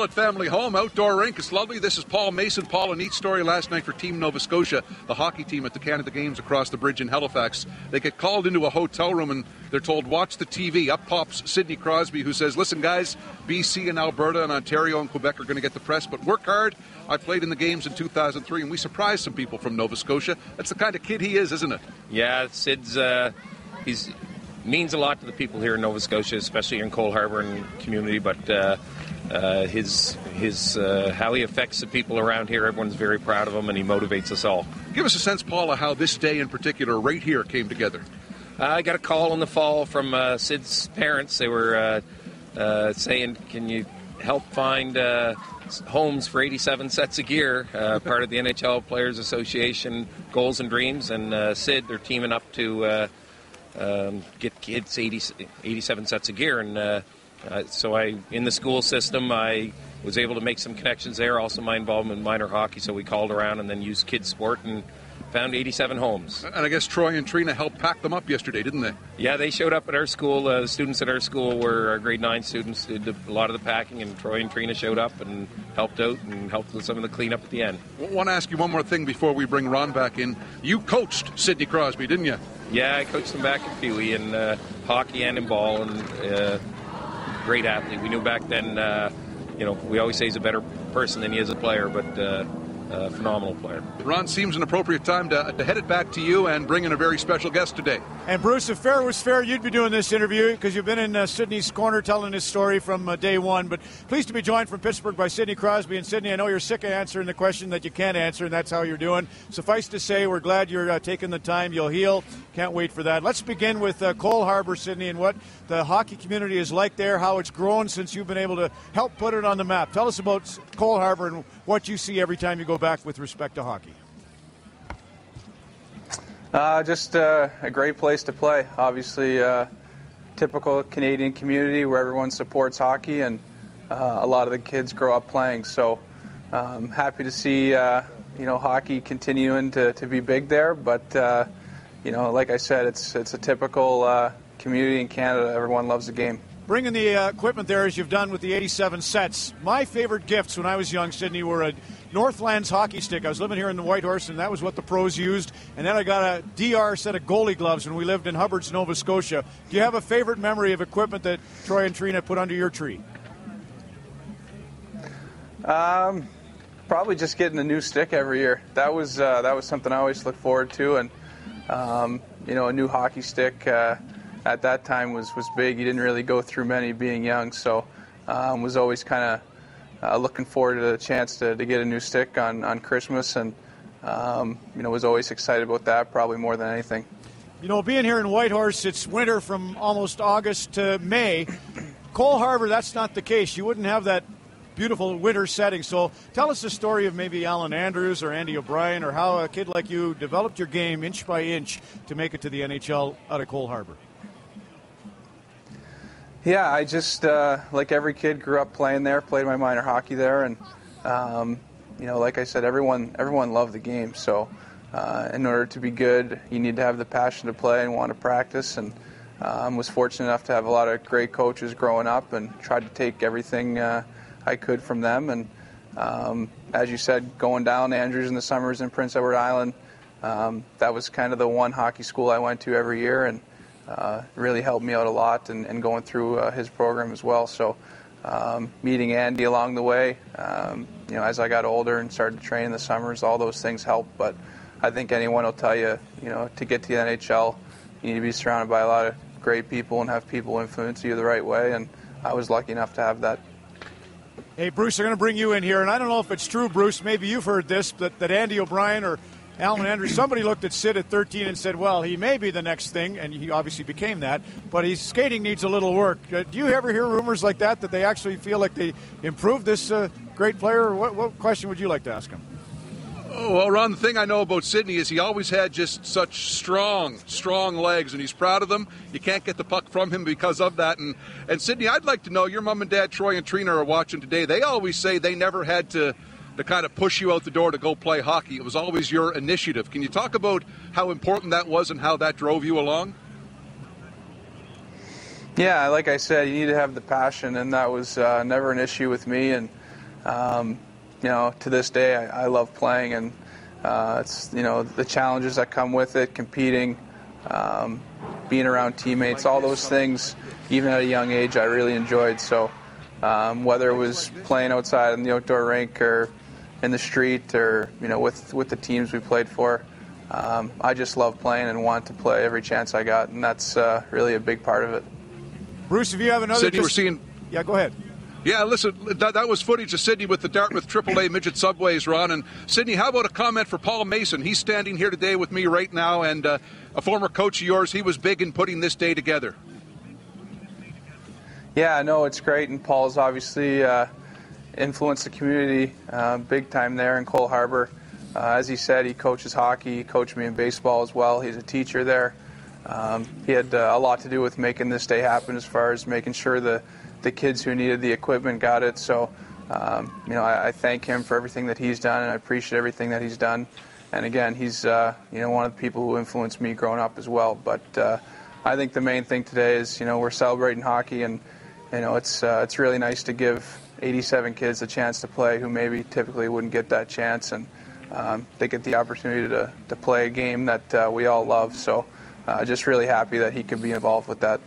Family home, outdoor rink. It's lovely. This is Paul Mason. Paul, a neat story last night for Team Nova Scotia, the hockey team at the Canada Games across the bridge in Halifax. They get called into a hotel room and they're told, watch the TV. Up pops Sidney Crosby, who says, listen, guys, BC and Alberta and Ontario and Quebec are going to get the press, but work hard. I played in the games in 2003, and we surprised some people from Nova Scotia. That's the kind of kid he is, isn't it? Yeah, Sid's he's means a lot to the people here in Nova Scotia, especially in Cole Harbour and community, but his how he affects the people around here, everyone's very proud of him, and he motivates us all. Give us a sense, Paula, how this day in particular right here came together. I got a call in the fall from Sid's parents. They were saying, can you help find homes for 87 sets of gear, part of the NHL Players Association Goals and Dreams, and Sid, they're teaming up to get kids 87 sets of gear, and so in the school system, I was able to make some connections there. Also, my involvement in minor hockey, so we called around and then used kids sport and found 87 homes. And I guess Troy and Trina helped pack them up yesterday, didn't they? Yeah, they showed up at our school. The students at our school were our grade 9 students, did a lot of the packing, and Troy and Trina showed up and helped out and helped with some of the cleanup at the end. I want to ask you one more thing before we bring Ron back in. You coached Sidney Crosby, didn't you? Yeah, I coached him back in Pee Wee in hockey and in ball, and great athlete. We knew back then, we always say he's a better person than he is a player, but phenomenal player. Ron, seems an appropriate time to head it back to you and bring in a very special guest today. And Bruce, if fair was fair, you'd be doing this interview because you've been in Sidney's corner telling his story from day one. But pleased to be joined from Pittsburgh by Sidney Crosby. And Sidney, I know you're sick of answering the question that you can't answer, and that's how you're doing. Suffice to say, we're glad you're taking the time. You'll heal. Can't wait for that. Let's begin with Cole Harbour, Sidney, and what the hockey community is like there, how it's grown since you've been able to help put it on the map. Tell us about Cole Harbour and what you see every time you go back with respect to hockey. Just a great place to play. Obviously, typical Canadian community where everyone supports hockey, and a lot of the kids grow up playing. So happy to see hockey continuing to be big there. But like I said, it's a typical community in Canada. Everyone loves the game. Bringing the equipment there as you've done with the 87 sets. My favorite gifts when I was young, Sidney, were a Northlands hockey stick. I was living here in the Whitehorse, and that was what the pros used. And then I got a DR set of goalie gloves when we lived in Hubbard's, Nova Scotia. Do you have a favorite memory of equipment that Troy and Trina put under your tree? Probably just getting a new stick every year. That was something I always looked forward to, and a new hockey stick at that time was big. You didn't really go through many being young, so was always kind of looking forward to the chance to get a new stick on Christmas, and was always excited about that, probably more than anything. Being here in Whitehorse, it's winter from almost August to May. Cole Harbour, that's not the case. You wouldn't have that beautiful winter setting. So tell us the story of maybe Alan Andrews or Andy O'Brien, or how a kid like you developed your game inch by inch to make it to the NHL out of Cole Harbour. Yeah, I just, like every kid, grew up playing there, played my minor hockey there, and, like I said, everyone loved the game. So in order to be good, you need to have the passion to play and want to practice, and was fortunate enough to have a lot of great coaches growing up and tried to take everything I could from them. And as you said, going down to Andrews in the summers in Prince Edward Island, that was kind of the one hockey school I went to every year, and really helped me out a lot, and going through his program as well. So meeting Andy along the way, as I got older and started to train in the summers, all those things helped. But I think anyone will tell you, to get to the NHL, you need to be surrounded by a lot of great people and have people influence you the right way, and I was lucky enough to have that. Hey, Bruce, they're going to bring you in here, and I don't know if it's true, Bruce, maybe you've heard this, that Andy O'Brien or Alan Andrews, somebody looked at Sid at 13 and said, well, he may be the next thing, and he obviously became that, but his skating needs a little work. Do you ever hear rumors like that they actually feel like they improved this great player? What question would you like to ask him? Oh, well, Ron, the thing I know about Sidney is he always had just such strong legs, and he's proud of them. You can't get the puck from him because of that. And Sidney, I'd like to know, your mom and dad, Troy and Trina, are watching today. They always say they never had to kind of push you out the door to go play hockey. It was always your initiative. Can you talk about how important that was and how that drove you along? Yeah, like I said, you need to have the passion, and that was never an issue with me. And To this day, I love playing, and it's the challenges that come with it, competing, being around teammates, all those things. Even at a young age, I really enjoyed. So whether it was playing outside in the outdoor rink or in the street, or with the teams we played for, I just love playing and want to play every chance I got, and that's really a big part of it. Bruce, if you have another, Sydney, we're seeing. Yeah, go ahead. Yeah, listen, that was footage of Sydney with the Dartmouth AAA midget subways run. And Sydney, how about a comment for Paul Mason? He's standing here today with me right now, and a former coach of yours. He was big in putting this day together. Yeah, no, it's great, and Paul's obviously influenced the community big time there in Cole Harbour. As he said, he coaches hockey. He coached me in baseball as well. He's a teacher there. He had a lot to do with making this day happen, as far as making sure the kids who needed the equipment got it. So, I thank him for everything that he's done, and I appreciate everything that he's done. And again, he's one of the people who influenced me growing up as well. But I think the main thing today is we're celebrating hockey, and it's really nice to give 87 kids a chance to play who maybe typically wouldn't get that chance, and they get the opportunity to play a game that we all love. So just really happy that he could be involved with that.